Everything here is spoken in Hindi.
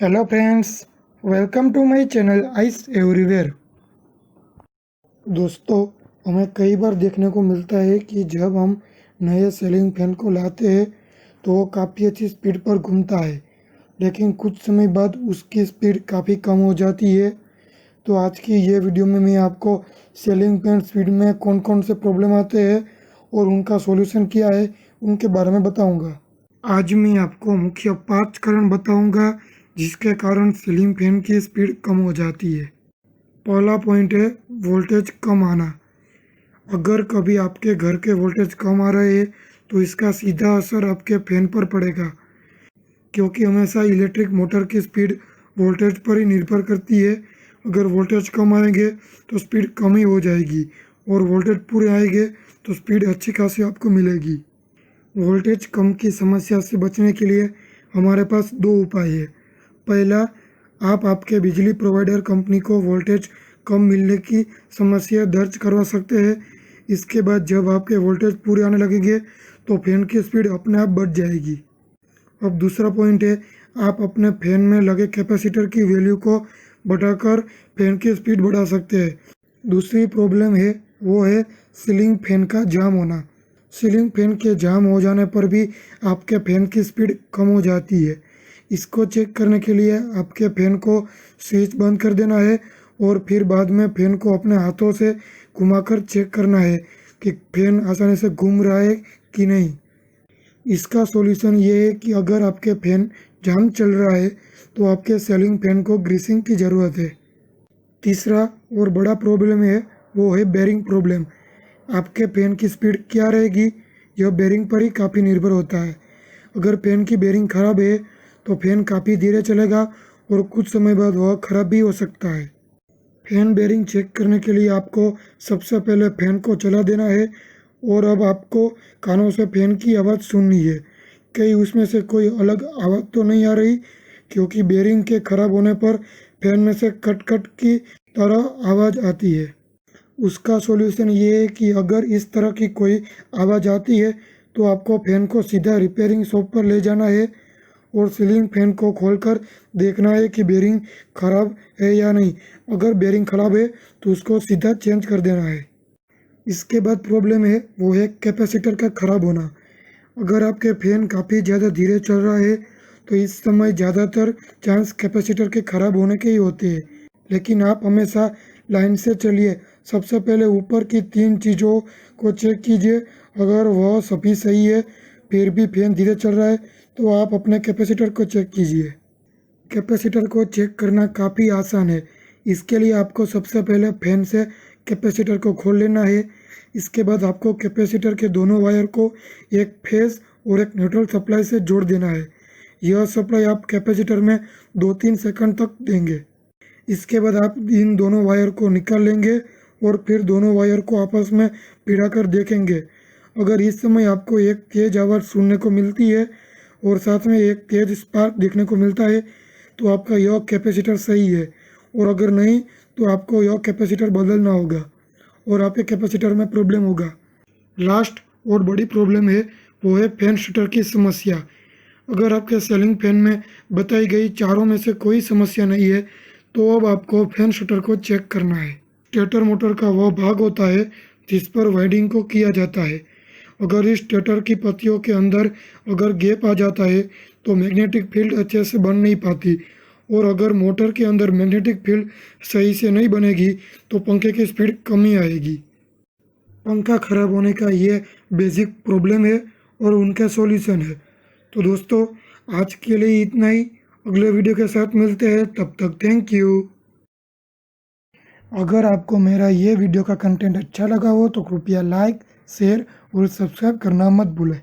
Hello friends, welcome to my channel ice everywhere. दोस्तों, हमें कई बार देखने को मिलता है कि जब हम नए सीलिंग फैन को लाते हैं तो वो काफ़ी अच्छी स्पीड पर घूमता है, लेकिन कुछ समय बाद उसकी स्पीड काफ़ी कम हो जाती है। तो आज की ये वीडियो में मैं आपको सीलिंग फैन स्पीड में कौन कौन से प्रॉब्लम आते हैं और उनका सॉल्यूशन क्या है उनके बारे में बताऊंगा। आज मैं आपको मुख्य 5 कारण बताऊंगा जिसके कारण सीलिंग फैन की स्पीड कम हो जाती है। पहला पॉइंट है वोल्टेज कम आना। अगर कभी आपके घर के वोल्टेज कम आ रहे हैं तो इसका सीधा असर आपके फैन पर पड़ेगा, क्योंकि हमेशा इलेक्ट्रिक मोटर की स्पीड वोल्टेज पर ही निर्भर करती है। अगर वोल्टेज कम आएंगे तो स्पीड कम ही हो जाएगी, और वोल्टेज पूरे आएंगे तो स्पीड अच्छी खासी आपको मिलेगी। वोल्टेज कम की समस्या से बचने के लिए हमारे पास 2 उपाय है। पहला, आप आपके बिजली प्रोवाइडर कंपनी को वोल्टेज कम मिलने की समस्या दर्ज करवा सकते हैं। इसके बाद जब आपके वोल्टेज पूरे आने लगेंगे तो फैन की स्पीड अपने आप बढ़ जाएगी। अब दूसरा पॉइंट है, आप अपने फैन में लगे कैपेसिटर की वैल्यू को बढ़ाकर फैन की स्पीड बढ़ा सकते हैं। दूसरी प्रॉब्लम है वो है सीलिंग फैन का जाम होना। सीलिंग फैन के जाम हो जाने पर भी आपके फैन की स्पीड कम हो जाती है। इसको चेक करने के लिए आपके फैन को स्विच बंद कर देना है और फिर बाद में फैन को अपने हाथों से घुमाकर चेक करना है कि फैन आसानी से घूम रहा है कि नहीं। इसका सॉल्यूशन ये है कि अगर आपके फैन जाम चल रहा है तो आपके सीलिंग फैन को ग्रीसिंग की ज़रूरत है। तीसरा और बड़ा प्रॉब्लम है वो है बेरिंग प्रॉब्लम। आपके फैन की स्पीड क्या रहेगी यह बेरिंग पर ही काफ़ी निर्भर होता है। अगर फैन की बेरिंग खराब है तो फैन काफ़ी धीरे चलेगा और कुछ समय बाद वह खराब भी हो सकता है। फैन बेरिंग चेक करने के लिए आपको सबसे पहले फैन को चला देना है और अब आपको कानों से फैन की आवाज़ सुननी है। कहीं उसमें से कोई अलग आवाज़ तो नहीं आ रही, क्योंकि बेरिंग के खराब होने पर फैन में से कट कट की तरह आवाज़ आती है। उसका सॉल्यूशन ये है कि अगर इस तरह की कोई आवाज़ आती है तो आपको फैन को सीधा रिपेयरिंग शॉप पर ले जाना है और सीलिंग फैन को खोलकर देखना है कि बेरिंग ख़राब है या नहीं। अगर बेरिंग ख़राब है तो उसको सीधा चेंज कर देना है। इसके बाद प्रॉब्लम है वो है कैपेसिटर का ख़राब होना। अगर आपके फैन काफ़ी ज़्यादा धीरे चल रहा है तो इस समय ज़्यादातर चांस कैपेसिटर के ख़राब होने के ही होते हैं। लेकिन आप हमेशा लाइन से चलिए। सबसे पहले ऊपर की 3 चीज़ों को चेक कीजिए। अगर वह सभी सही है फिर भी फैन धीरे चल रहा है तो आप अपने कैपेसिटर को चेक कीजिए। कैपेसिटर को चेक करना काफ़ी आसान है। इसके लिए आपको सबसे पहले फैन से कैपेसिटर को खोल लेना है। इसके बाद आपको कैपेसिटर के दोनों वायर को एक फेज और एक न्यूट्रल सप्लाई से जोड़ देना है। यह सप्लाई आप कैपेसिटर में 2-3 सेकंड तक देंगे। इसके बाद आप इन दोनों वायर को निकाल लेंगे और फिर दोनों वायर को आपस में भिड़ाकर देखेंगे। अगर इस समय आपको एक तेज आवाज़ सुनने को मिलती है और साथ में एक तेज स्पार्क देखने को मिलता है तो आपका यह कैपेसिटर सही है, और अगर नहीं तो आपको यह कैपेसिटर बदलना होगा और आपके कैपेसिटर में प्रॉब्लम होगा। लास्ट और बड़ी प्रॉब्लम है वो है फैन शटर की समस्या। अगर आपके सीलिंग फैन में बताई गई चारों में से कोई समस्या नहीं है तो अब आपको फैन शटर को चेक करना है। स्टेटर मोटर का वह भाग होता है जिस पर वाइंडिंग को किया जाता है। अगर इस स्टेटर की पत्तियों के अंदर अगर गैप आ जाता है तो मैग्नेटिक फील्ड अच्छे से बन नहीं पाती, और अगर मोटर के अंदर मैग्नेटिक फील्ड सही से नहीं बनेगी तो पंखे की स्पीड कम ही आएगी। पंखा खराब होने का ये बेसिक प्रॉब्लम है और उनका सॉल्यूशन है। तो दोस्तों, आज के लिए इतना ही। अगले वीडियो के साथ मिलते हैं, तब तक थैंक यू। अगर आपको मेरा ये वीडियो का कंटेंट अच्छा लगा हो तो कृपया लाइक, शेयर और सब्सक्राइब करना मत भूलें।